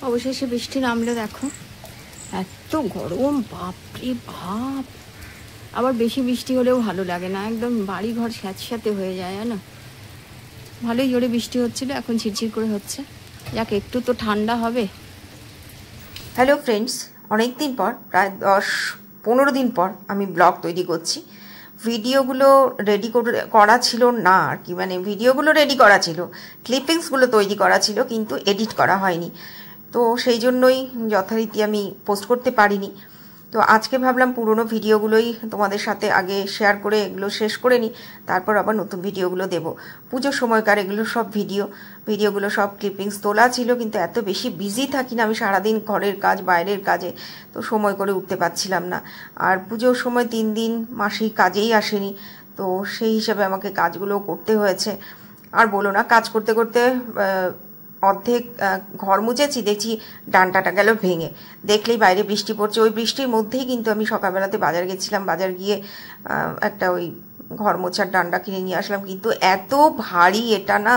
অবশেষে বৃষ্টি নামলো। দেখো এত গরম, বাপরে বাপ। আবার বেশি বৃষ্টি হলেও ভালো লাগে না, একদম বাড়ি ঘর স্যাঁতস্যাঁতে হয়ে যায় না। ভালোই জোরে বৃষ্টি হচ্ছিল, এখন ঝিরঝির করে হচ্ছে। যাক, একটু তো ঠান্ডা হবে। হ্যালো ফ্রেন্ডস, অনেক দিন পর, প্রায় 10-15 দিন পর আমি ব্লগ তৈরি করছি। ভিডিওগুলো রেডি করা ছিল না আর কি, মানে ভিডিওগুলো রেডি করা ছিল, ক্লিপিংসগুলো তৈরি করা ছিল, কিন্তু এডিট করা হয়নি। তো সেই জন্যই যথারীতি আমি পোস্ট করতে পারিনি। তো আজকে ভাবলাম পুরনো ভিডিওগুলোই তোমাদের সাথে আগে শেয়ার করে এগুলো শেষ করে নিই, তারপর আবার নতুন ভিডিওগুলো দেব। পুজোর সময়কার এগুলো সব ভিডিওগুলো সব ক্লিপিংস তোলা ছিল, কিন্তু এত বেশি বিজি থাকি না আমি সারাদিন, ঘরের কাজ বাইরের কাজে, তো সময় করে উঠতে পারছিলাম না। আর পুজোর সময় 3 দিন মাসি কাজেই আসেনি, তো সেই হিসাবে আমাকে কাজগুলো করতে হয়েছে। আর বলো না, কাজ করতে করতে অর্ধেক ঘর মুছেছি, দেখছি ডান্টাটা গেল ভেঙে। দেখলেই বাইরে বৃষ্টি পড়ছে, ওই বৃষ্টির মধ্যেই কিন্তু আমি সকালবেলাতে বাজার গেছিলাম। বাজার গিয়ে একটা ওই ঘর মোছার ডান্ডা কিনে নিয়ে আসলাম, কিন্তু এত ভারী এটা না,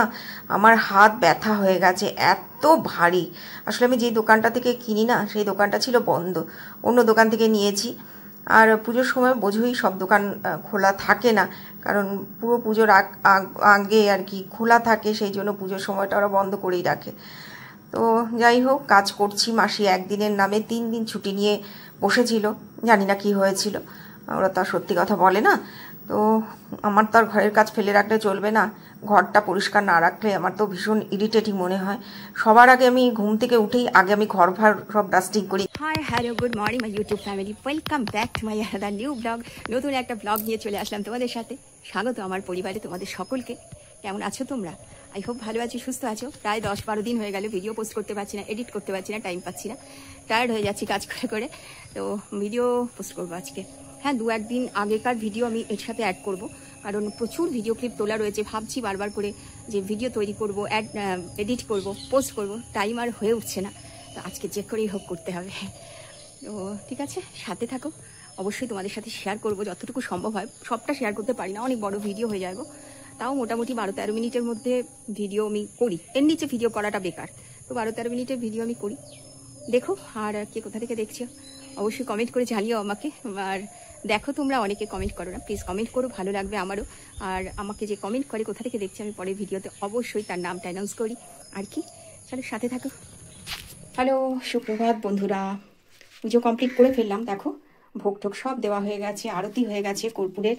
আমার হাত ব্যথা হয়ে গেছে, এত ভারী। আসলে আমি যে দোকানটা থেকে কিনি না, সেই দোকানটা ছিল বন্ধ, অন্য দোকান থেকে নিয়েছি। আর পুজোর সময় বোঝোই সব দোকান খোলা থাকে না, কারণ পুরো পুজোর আগে আর কি খোলা থাকে, সেই জন্য পুজোর সময়টা ওরা বন্ধ করেই রাখে। তো যাই হোক, কাজ করছি। মাসি একদিনের নামে 3 দিন ছুটি নিয়ে বসেছিল, জানি না কি হয়েছিল, ওরা তো আর সত্যি কথা বলে না। তো আমার তো আর ঘরের কাজ ফেলে রাখলে চলবে না, ঘরটা পরিষ্কার না রাখলে আমার তো ভীষণ ইরিটেটিং মনে হয়। সবার আগে আমি ঘুম থেকে উঠেই আগে আমি ঘর সব ডাস্টিং করি। Hi hello, good morning my YouTube family, welcome back to my another new blog. নতুন একটা ব্লগ নিয়ে চলে আসলাম তোমাদের সাথে। স্বাগত আমার পরিবারে তোমাদের সকলকে। কেমন আছো তোমরা? আই হোপ ভালো আছি, সুস্থ আছো। প্রায় 10-12 দিন হয়ে গেল ভিডিও পোস্ট করতে পারছি না, এডিট করতে পারছি না, টাইম পাচ্ছি না, টায়ার্ড হয়ে যাচ্ছি কাজ করে করে। তো ভিডিও পোস্ট করবো আজকে। হ্যাঁ, 2-1 দিন আগেকার ভিডিও আমি এর সাথে অ্যাড করব, কারণ প্রচুর ভিডিও ক্লিপ তোলা রয়েছে। ভাবছি বারবার করে যে ভিডিও তৈরি করব, এডিট করব, পোস্ট করব, টাইম আর হয়ে উঠছে না। তো আজকে যে করেই হোক করতে হবে। তো ঠিক আছে, সাথে থাকো। অবশ্যই তোমাদের সাথে শেয়ার করব যতটুকু সম্ভব হয়। সবটা শেয়ার করতে পারি না, অনেক বড় ভিডিও হয়ে যাবে, তাও মোটামুটি 12-13 মিনিটের মধ্যে ভিডিও আমি করি। এর নিচে ভিডিও করাটা বেকার, তো 12-13 মিনিটের ভিডিও আমি করি। দেখো, আর কে কোথা থেকে দেখছো অবশ্যই কমেন্ট করে জানিও আমাকে। আর দেখো, তোমরা অনেকে কমেন্ট করো না, প্লিজ কমেন্ট করো, ভালো লাগবে আমারও। আর আমাকে যে কমেন্ট করে কোথা থেকে দেখছি, আমি পরের ভিডিওতে অবশ্যই তার নামটা অ্যানাউন্স করি আর কি। চলো সাথে থাকো। হ্যালো, সুপ্রভাত বন্ধুরা। পুজো কমপ্লিট করে ফেললাম, দেখো ভোগ টোগ সব দেওয়া হয়ে গেছে, আরতি হয়ে গেছে কর্পূরের।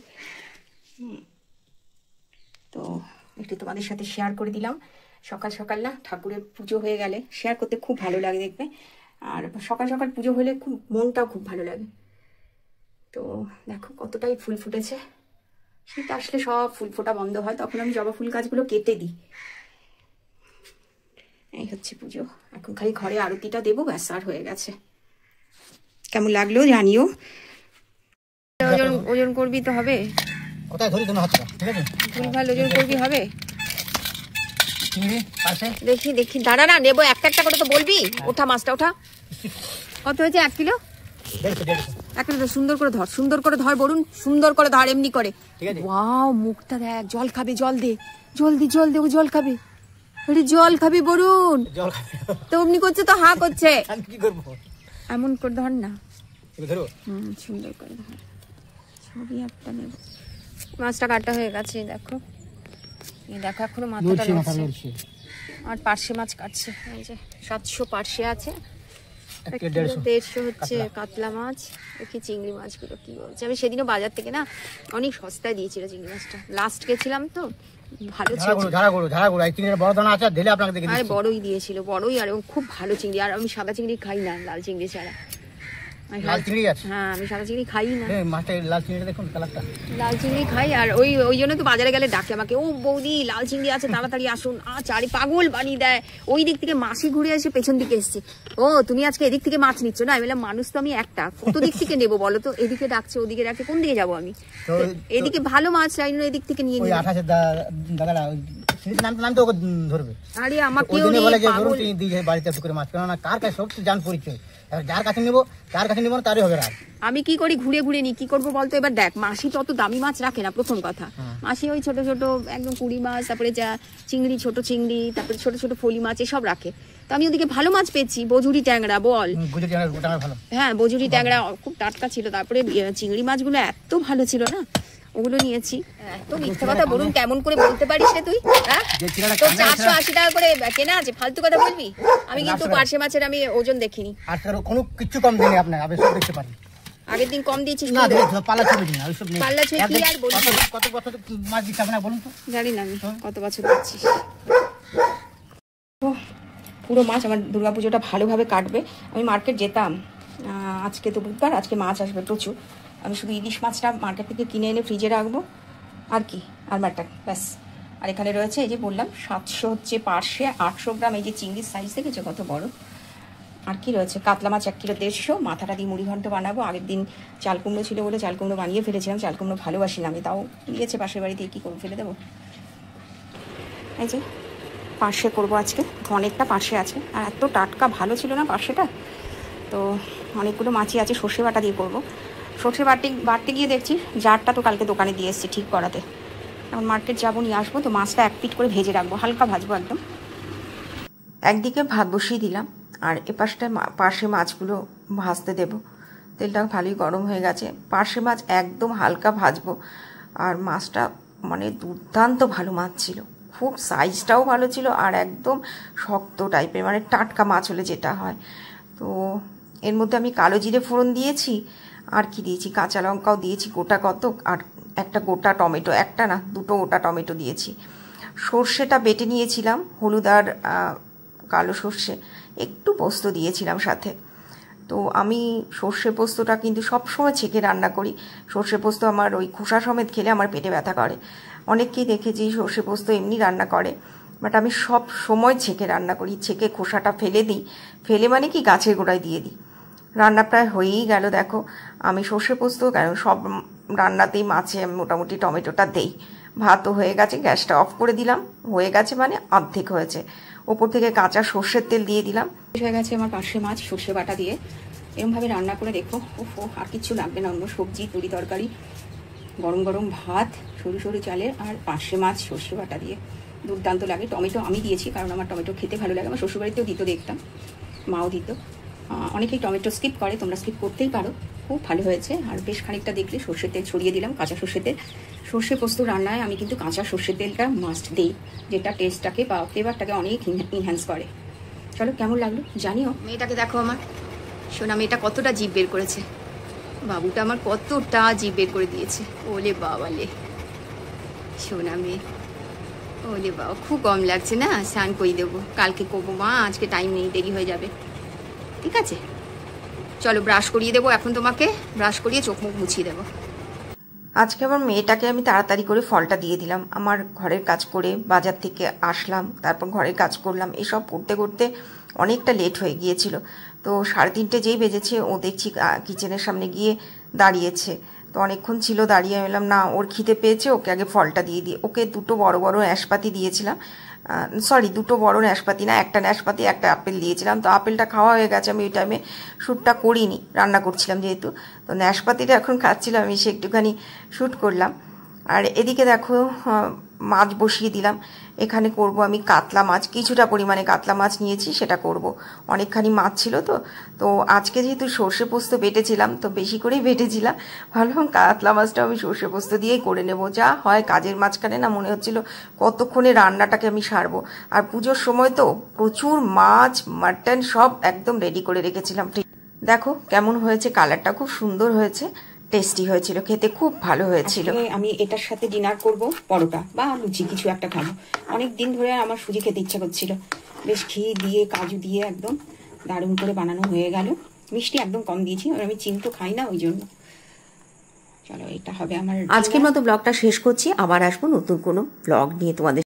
তো একটু তোমাদের সাথে শেয়ার করে দিলাম। সকাল সকাল না, ঠাকুরের পুজো হয়ে গেলে শেয়ার করতে খুব ভালো লাগে দেখবে। আর সকাল সকাল পুজো হলে খুব মনটাও খুব ভালো লাগে। তো দেখো কতটাই ফুল ফুটেছে। শীত আসলে সব ফুল ফোটা বন্ধ হয়, তখন আমি জবা ফুল গাছগুলো কেটে দিই। এই হচ্ছে পুজো। এখন খালি ঘরে আরতিটা দেবো, ব্যাস আর হয়ে গেছে। কেমন লাগলো জানিও। ওজন করবি তো হবে, কোথায় ধরি তোমার হাতটা, ঠিক আছে? ভুলভাল ওজন করবি হবে। দেখি দেখি, দাঁড়া না, নেবো একটা করে তো বলবি। ওঠা মাছটা ওঠা। কত হয়েছে? 1 কিলো। 1 কিলো। সুন্দর করে ধর, সুন্দর করে ধর বরুণ, সুন্দর করে ধর, এমনি করে। ওয়াও, মুখটা দেখ। জল খাবে, জল দে, জলদি জল দে, ও জল খাবে। আরে জল খাবি বরুণ, তো অমনি করছে তো, হা করছে। কি করবো? এমন করে ধর না, সুন্দর করে ধর। ছবি একটা নেব। মাছটা কাটা হয়ে গেছে, দেখো। এই দেখো, এখনো মাথাটা নড়ছে। আর পার্শে মাছ কাটছে, এই যে 700 পার্শে আছে, 150 হচ্ছে কাতলা মাছ। দেখি চিংড়ি মাছগুলো কি বলছে। আমি সেদিনও বাজার থেকে না অনেক সস্তায় দিয়েছিল চিংড়ি মাছটা, লাস্ট গেছিলাম তো, ভালো ছিল। আরে বড়ই দিয়েছিল, বড়ই, আর খুব ভালো চিংড়ি। আর আমি সাদা চিংড়ি খাই না, লাল চিংড়ি ছাড়া। হ্যাঁ, আমি সাদা চিংড়ি খাই না, লাল চিংড়ি খাই। আর ওই জন্য তো বাজারে গেলে ডাকে আমাকে, ও বৌদি লাল চিংড়ি আছে, তাড়াতাড়ি আসুন। চারি পাগল বানিয়ে দেয়। ওই দিক থেকে মাসি ঘুরে এসে পেছন দিকে এসছে, ও তুমি আজকে এদিক থেকে মাছ নিচ্ছ না? আমি বললাম, মানুষ তো আমি একটা, কত দিক থেকে নেবো বলো তো? এদিকে ডাকছে, ওদিকে ডাকছে, কোন দিকে যাবো আমি? এদিকে ভালো মাছ চাই না, এদিক থেকে নিয়ে নিই। আরে আমাকে আমি কি করি, ঘুরে ঘুরে নি, কি করবো বলতো? এবার দেখ, মাসি তো অত দামি মাছ রাখে না, প্রথম কথা। মাসি ওই ছোট ছোট একদম 20 মাছ, তারপরে যা চিংড়ি, ছোট চিংড়ি, তারপরে ছোট ছোট ফলি মাছ এসব রাখে। তো আমি ওদিকে ভালো মাছ পেয়েছি, বজুরি ট্যাংরা বল। বুঝে জানা গোটা ভালো। হ্যাঁ বজুরি ট্যাংরা খুব টাটকা ছিল, তারপরে চিংড়ি মাছগুলো এত ভালো ছিল না, ওগুলো নিয়েছি। এত মিথ্যা কথা বলুন কেমন করে বলতে পারিস রে তুই? হ্যাঁ তো 480 টাকা করে কেনা আছে, ফালতু কথা বলবি? আমি কিন্তু পার্শে মাছের আমি ওজন দেখিনি। আর কোনো কিছু কম দিনে আপনার আপনি সব দেখতে পারেন। আগের দিন কম দিয়েছিস না দেখো পাল্লা ছবি দিন, ওই সব নেই। পাল্লা ছবি কি আর বলবো? কত বছর মাছ দিতে আপনারা বলুন তো। জানি না আমি কত বছর দিচ্ছিস। পুরো মাছ আমার দুর্গাপুজোটা ভালোভাবে কাটবে। আমি মার্কেট যেতাম, আজকে তো বুধবার, আজকে মাছ আসবে প্রচুর। আমি শুধু ইলিশ মাছটা মার্কেট থেকে কিনে এনে ফ্রিজে রাখবো, আর কি, আর মাটন ব্যাস। আর এখানে রয়েছে এই যে বললাম 700 হচ্ছে পার্শে, 800 গ্রাম এই যে চিংড়ির সাইজ দেখেছো কত বড়। আর কি রয়েছে, কাতলা মাছ 1 কিলো 150, মাথাটা দিয়ে মুড়ি ঘন্ট বানাবো। আগের দিন চাল কুমড়ো ছিল বলে চাল কুমড়ো বানিয়ে ফেলেছিলাম, চাল কুমড়ো ভালোবাসি না আমি, তাও দিয়েছে পাশের বাড়িতে, কী করে ফেলে দেবো। এই যে পার্শে করবো আজকে, অনেকটা পার্শে আছে, আর এত টাটকা ভালো ছিল না পার্শেটা, তো অনেকগুলো মাছই আছে। সর্ষে বাটা দিয়ে করবো। সর্ষে বাটতে গিয়ে দেখছি জারটা তো কালকে দোকানে দিয়ে এসেছি ঠিক করাতে, এখন মার্কেট যাবো, নিয়ে আসবো। তো মাছটা 1 পিট করে ভেজে রাখবো, হালকা ভাজবো একদম। একদিকে ভাত বসিয়ে দিলাম, আর এপাশটায় পার্শে মাছগুলো ভাজতে দেব। তেলটা ভালোই গরম হয়ে গেছে, পার্শে মাছ একদম হালকা ভাজবো। আর মাছটা মানে দুর্দান্ত ভালো মাছ ছিল, খুব সাইজটাও ভালো ছিল, আর একদম শক্ত টাইপের, মানে টাটকা মাছ হলে যেটা হয়। তো এর মধ্যে আমি কালো জিরে ফোড়ন দিয়েছি, আর কি দিয়েছি, কাঁচা লঙ্কাও দিয়েছি গোটা কতক, আর একটা গোটা টমেটো, একটা না 2টো গোটা টমেটো দিয়েছি। সর্ষেটা বেটে নিয়েছিলাম, হলুদ আর কালো সর্ষে, একটু পোস্ত দিয়েছিলাম সাথে। তো আমি সর্ষে পোস্তটা কিন্তু সবসময় ছেঁকে রান্না করি। সর্ষে পোস্ত আমার ওই খোসা সমেত খেলে আমার পেটে ব্যথা করে। অনেককেই দেখেছি সর্ষে পোস্ত এমনি রান্না করে, বাট আমি সব সময় ছেঁকে রান্না করি, ছেঁকে খোসাটা ফেলে দিই, ফেলে মানে কি গাছের গোড়ায় দিয়ে দিই। রান্না প্রায় হয়েই গেল, দেখো আমি সর্ষে পোস্ত কেন সব রান্নাতেই মাছে আমি মোটামুটি টমেটোটা দেই। ভাতও হয়ে গেছে, গ্যাসটা অফ করে দিলাম, হয়ে গেছে মানে অর্ধেক হয়েছে। ওপর থেকে কাঁচা সর্ষের তেল দিয়ে দিলাম। হয়ে গেছে আমার পার্শে মাছ সর্ষে বাটা দিয়ে, এরমভাবে রান্না করে দেখো। ওফো, আর কিচ্ছু লাগবে না, অন্য সবজি তরি তরকারি, গরম গরম ভাত সরু সরু চালের, আর পার্শে মাছ সর্ষে বাটা দিয়ে দুর্দান্ত লাগে। টমেটো আমি দিয়েছি কারণ আমার টমেটো খেতে ভালো লাগে, আমার শ্বশুরবাড়িতেও দিত, দেখতাম মাও দিত। অনেকেই টমেটো স্কিপ করে, তোমরা স্কিপ করতেই পারো, খুব ভালো হয়েছে। আর বেশ খানিকটা দেখলে সর্ষের তেল ছড়িয়ে দিলাম, কাঁচা সর্ষের তেল। সর্ষে পোস্ত রান্নায় আমি কিন্তু কাঁচা সর্ষের তেলটা মাস্ট দিই, যেটা টেস্টটাকে বা ফ্লেভারটাকে অনেক ইনহ্যান্স করে। চলো কেমন লাগলো জানিও। মেয়েটাকে দেখো, আমার সোনা মেয়েটা কতটা জিভ বের করেছে, বাবুটা আমার কতটা জিভ বের করে দিয়েছে। ওলে বাবালে সোনা মেয়ে, ওলে বাবা, খুব কম লাগছে না? স্নান করে দেবো, কালকে করবো মা, আজকে টাইম নেই, দেরি হয়ে যাবে। ঠিক আছে চলো ব্রাশ করিয়ে দেবো এখন, তোমাকে ব্রাশ করিয়ে চোখ মুখ মুছিয়ে দেবো। আজকে আমার মেয়েটাকে আমি তাড়াতাড়ি করে ফলটা দিয়ে দিলাম। আমার ঘরের কাজ করে বাজার থেকে আসলাম, তারপর ঘরের কাজ করলাম, এসব করতে করতে অনেকটা লেট হয়ে গিয়েছিল। তো 3:30 যেই বেজেছে, ও দেখছি কিচেনের সামনে গিয়ে দাঁড়িয়েছে। তো অনেকক্ষণ ছিল দাঁড়িয়ে, এলাম না, ওর খিদে পেয়েছে, ওকে আগে ফলটা দিয়ে দিই। ওকে 2টো বড় বড় নাশপাতি দিয়েছিলাম, সরি 2টো বড় নাশপাতি না, একটা নাশপাতি একটা আপেল দিয়েছিলাম। তো আপেলটা খাওয়া হয়ে গেছে, আমি ওই টাইমে শ্যুটটা করিনি, রান্না করছিলাম যেহেতু। তো নাশপাতিটা এখন খাচ্ছিলাম, আমি সে একটুখানি শ্যুট করলাম। আর এদিকে দেখো মাছ বসিয়ে দিলাম। এখানে করব আমি কাতলা মাছ, কিছুটা পরিমাণে কাতলা মাছ নিয়েছি, সেটা করব। অনেকখানি মাছ ছিল তো আজকে যেহেতু সর্ষে পোস্ত বেটেছিলাম, তো বেশি করেই বেটেছিলাম, ভাবলাম কাতলা মাছটা আমি সর্ষে পোস্ত দিয়েই করে নেব। যা হয় কাজের মাঝখানে না, মনে হচ্ছিল কতক্ষণে রান্নাটাকে আমি সারবো। আর পুজোর সময় তো প্রচুর মাছ মাটন সব একদম রেডি করে রেখেছিলাম। দেখো কেমন হয়েছে, কালারটা খুব সুন্দর হয়েছে, টেস্টি হয়েছিল, খেতে খুব ভালো হয়েছিল। আমি এটার সাথে ডিনার করব, পরোটা বা লুচি কিছু একটা খাবো। অনেক দিন ধরে আমার সুজি খেতে ইচ্ছা করছিল, বেশ ঘি দিয়ে কাজু দিয়ে একদম দারুণ করে বানানো হয়ে গেল। মিষ্টি একদম কম দিয়েছি, আর আমি চিনি তো খাই না, ওই জন্য। চলো এটা হবে আমার আজকের মতো ব্লগটা শেষ করছি, আবার আসবো নতুন কোনো ব্লগ নিয়ে তোমাদের।